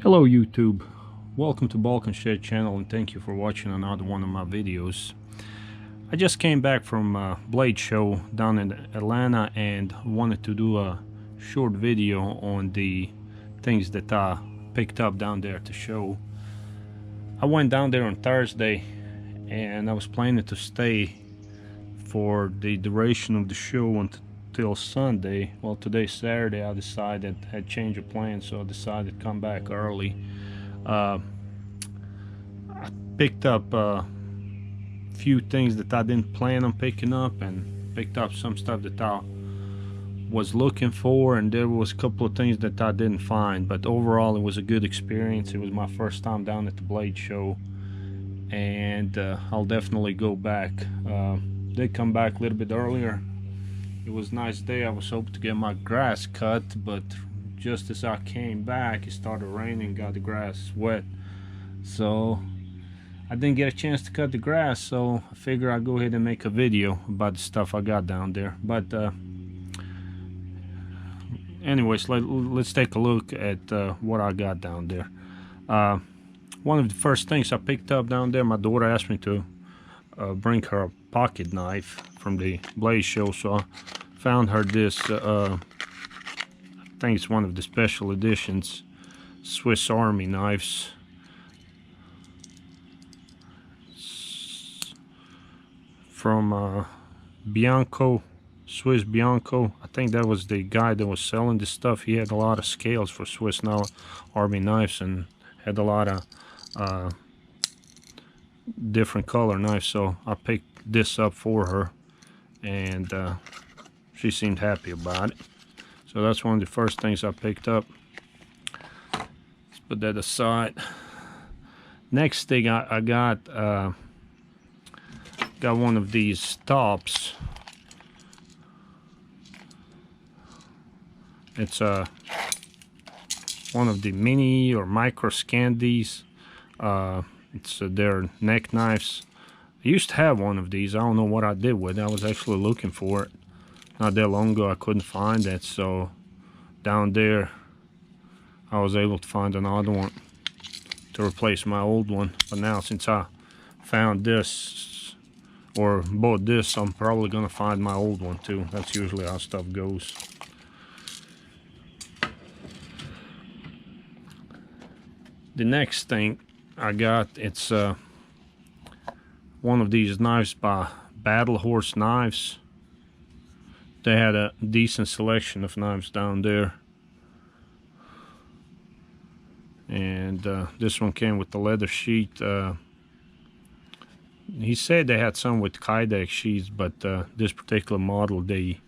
Hello YouTube, welcome to Balkan Shed channel and thank you for watching another one of my videos. I just came back from a blade show down in Atlanta and wanted to do a short video on the things that I picked up down there at the show. I went down there on Thursday and I was planning to stay for the duration of the show until Sunday. Well, today's Saturday. I decided had changed of plans, so I decided to come back early. I picked up a few things that I didn't plan on picking up, and picked up some stuff that I was looking for, and there was a couple of things that I didn't find. But overall, it was a good experience. It was my first time down at the blade show, and I'll definitely go back. Did come back a little bit earlier. It was a nice day. I was hoping to get my grass cut, but just as I came back, it started raining, got the grass wet. So I didn't get a chance to cut the grass, so I figured I'd go ahead and make a video about the stuff I got down there. But anyways, let's take a look at what I got down there. One of the first things I picked up down there, my daughter asked me to bring her a pocket knife from the blade show, so I found her this I think it's one of the special editions Swiss Army knives. From Bianco, Swiss Bianco. I think that was the guy that was selling this stuff. He had a lot of scales for Swiss Army knives and had a lot of different color knives, so I picked this up for her, and she seemed happy about it. So that's one of the first things I picked up. Let's put that aside. Next thing I got one of these tops. It's one of the mini or micro Scandies. It's their neck knives. I used to have one of these. I don't know what I did with it. I was actually looking for it not that long ago. I couldn't find it, so down there I was able to find another one to replace my old one. But now, since I found this or bought this, I'm probably gonna find my old one too. That's usually how stuff goes. The next thing I got, it's one of these knives by Battle Horse Knives. They had a decent selection of knives down there, and this one came with the leather sheath. He said they had some with Kydex sheaths, but this particular model, they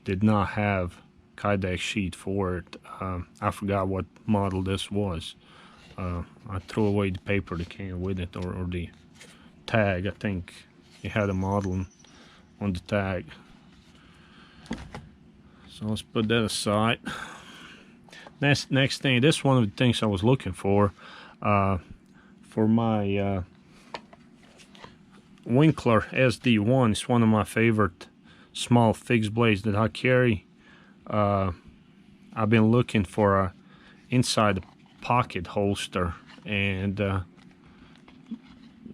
did not have Kydex sheath for it. I forgot what model this was. I threw away the paper that came with it, or the tag. I think it had a model on the tag. So let's put that aside. Next thing, this is one of the things I was looking for my Winkler SD1. It's one of my favorite small fixed blades that I carry. I've been looking for a inside pocket holster, and I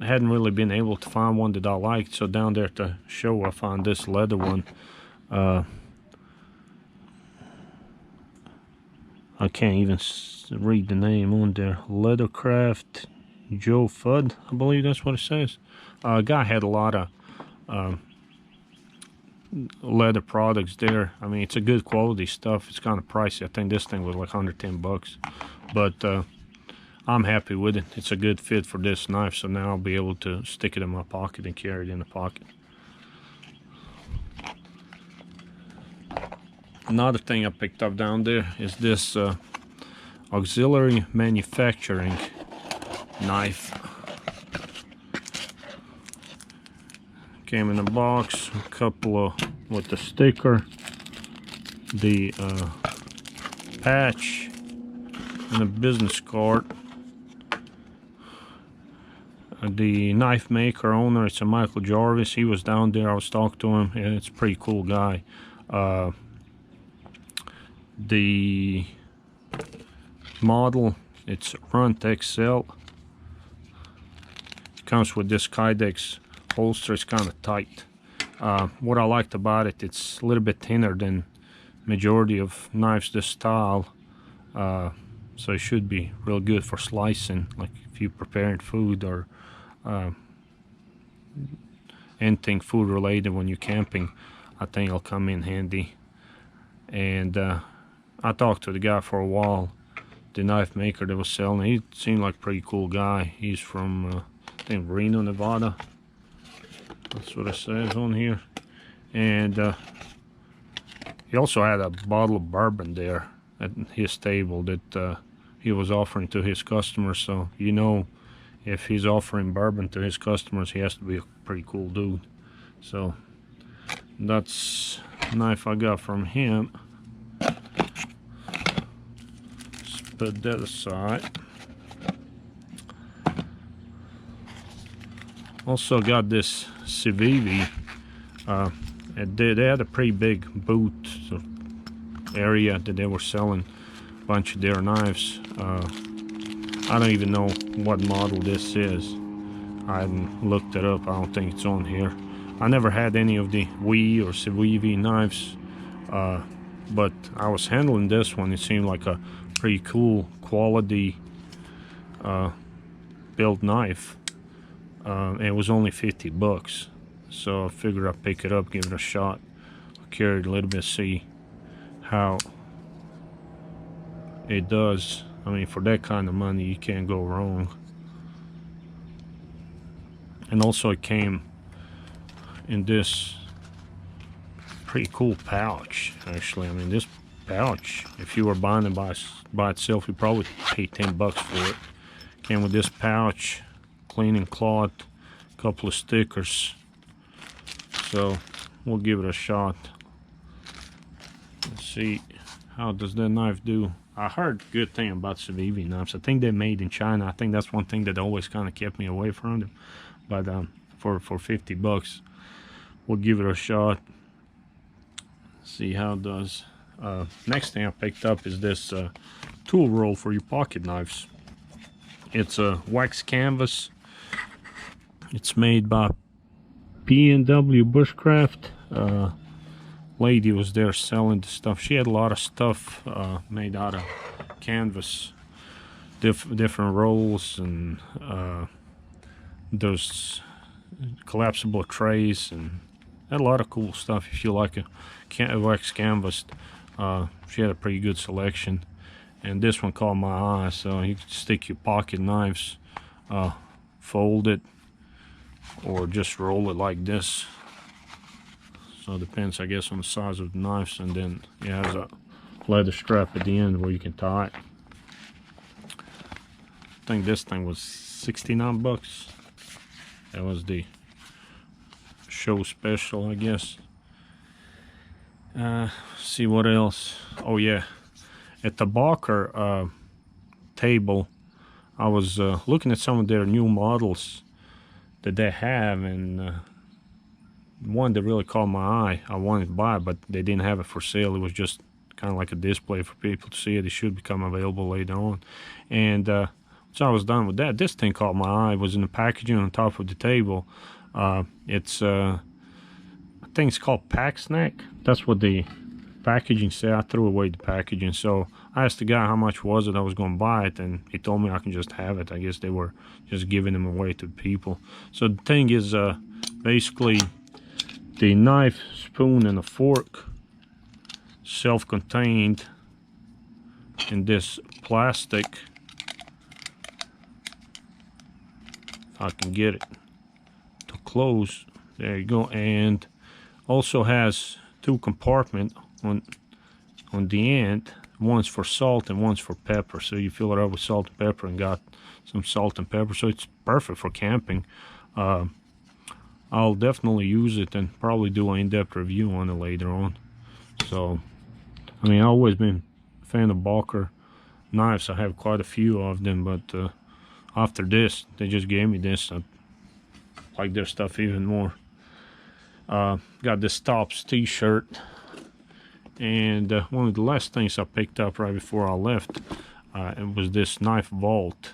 hadn't really been able to find one that I liked. So down there at the show, I found this leather one. I can't even read the name on there. Leathercraft Joe Fudd, I believe that's what it says. Guy had a lot of leather products there. I mean, it's a good quality stuff. It's kind of pricey. I think this thing was like 110 bucks, but I'm happy with it. It's a good fit for this knife, so now I'll be able to stick it in my pocket and carry it in the pocket. Another thing I picked up down there is this auxiliary manufacturing knife. Came in a box, a couple of with the sticker, the patch, and a business card. The knife maker owner, it's a Michael Jarvis. He was down there. I was talking to him, and it's a pretty cool guy. The model It's Runt XL. It comes with this Kydex holster. It's kind of tight. What I liked about it, it's a little bit thinner than majority of knives this style, so it should be real good for slicing, like if you're preparing food or anything food related when you're camping. I think it'll come in handy. And I talked to the guy for a while, the knife maker that was selling. He seemed like a pretty cool guy. He's from I think Reno, Nevada. That's what it says on here. And he also had a bottle of bourbon there at his table that he was offering to his customers. So you know, if he's offering bourbon to his customers, he has to be a pretty cool dude. So that's the knife I got from him. Let's put that aside. Also got this sabibi. They had a pretty big booth area that they were selling a bunch of their knives. I don't even know what model this is. I haven't looked it up. I don't think it's on here. I never had any of the Wii or sabibi knives, but I was handling this one. It seemed like a pretty cool quality built knife. And it was only 50 bucks. So I figured I'd pick it up, give it a shot. I'll carry it a little bit, see how it does. I mean, for that kind of money, you can't go wrong. And also it came in this pretty cool pouch, actually. I mean, this pouch, if you were buying it by itself, you'd probably pay 10 bucks for it. Came with this pouch, cleaning cloth, a couple of stickers. So we'll give it a shot. Let's see, how does that knife do? I heard good thing about sabibi knives. I think they're made in China. I think that's one thing that always kind of kept me away from them. But for 50 bucks, we'll give it a shot. See how it does. Next thing I picked up is this tool roll for your pocket knives. It's a wax canvas. It's made by P&W Bushcraft. Lady was there selling the stuff. She had a lot of stuff made out of canvas, different rolls, and those collapsible trays, and had a lot of cool stuff. If you like a wax canvas, she had a pretty good selection. And this one caught my eye. So you can stick your pocket knives, fold it, or just roll it like this. So it depends, I guess, on the size of the knives. And then it has a leather strap at the end where you can tie it. I think this thing was 69 bucks. That was the show special, I guess. See what else. Oh yeah, at the Barker table, I was looking at some of their new models that they have, and one that really caught my eye. I wanted to buy it, but they didn't have it for sale. It was just kind of like a display for people to see it. It should become available later on. And so I was done with that. This thing caught my eye. It was in the packaging on top of the table. It's I think it's called Pack Snack. That's what the packaging said. I threw away the packaging. So I asked the guy how much was it I was going to buy it, and he told me I can just have it. I guess they were just giving them away to people. So the thing is basically the knife, spoon, and a fork, self-contained in this plastic. If I can get it to close. There you go. And also has two compartments on the end. One's for salt and one's for pepper. So you fill it up with salt and pepper, and got some salt and pepper. So it's perfect for camping. I'll definitely use it and probably do an in-depth review on it later on. So, I mean, I've always been a fan of Barker knives. I have quite a few of them, but after this, they just gave me this. I like their stuff even more. Got this Tops t-shirt, and one of the last things I picked up right before I left, It was this knife vault.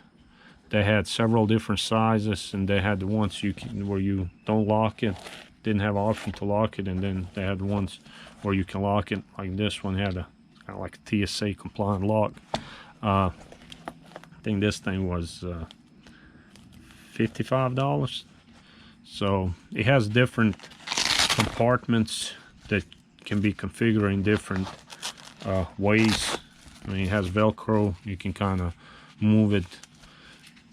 They had several different sizes, and they had the ones where you don't lock it, didn't have an option to lock it, and then they had the ones where you can lock it. Like this one had a kind of like a TSA compliant lock. I think this thing was $55. So it has different compartments that can be configured in different ways. I mean, it has Velcro. You can kind of move it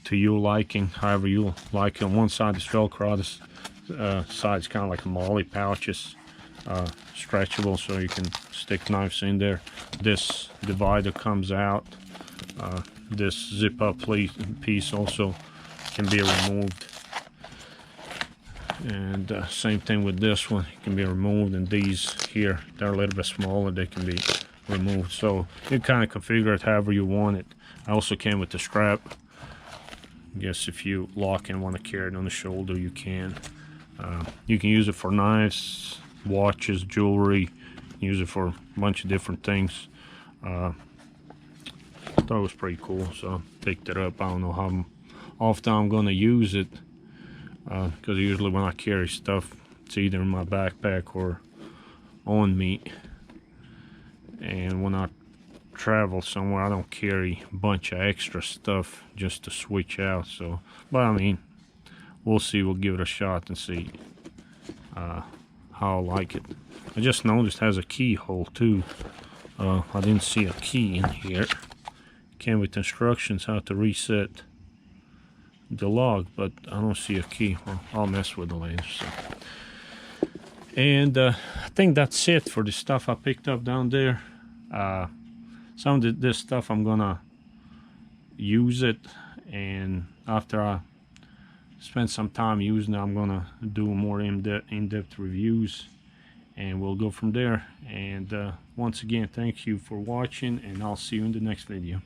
to your liking, however you like it. On one side is Velcro, this side's kind of like a MOLLE pouches, stretchable, so you can stick knives in there. This divider comes out. This zip up piece also can be removed, and same thing with this one, it can be removed. And these here, they're a little bit smaller, they can be removed, so you kind of configure it however you want it. I also came with the strap. I guess if you lock and want to carry it on the shoulder, you can. You can use it for knives, watches, jewelry. Use it for a bunch of different things. I thought it was pretty cool, so I picked it up. I don't know how often I'm going to use it, because usually when I carry stuff, it's either in my backpack or on me. And when I travel somewhere, I don't carry a bunch of extra stuff just to switch out. So, but I mean, we'll see. We'll give it a shot and see how I like it. I just noticed it has a keyhole too. I didn't see a key in here. Came with instructions how to reset the lock, but I don't see a key. Well, I'll mess with it later. So. And I think that's it for the stuff I picked up down there. Some of this stuff I'm gonna use it, and after I spend some time using it, I'm gonna do more in-depth reviews, and we'll go from there. And once again, thank you for watching, and I'll see you in the next video.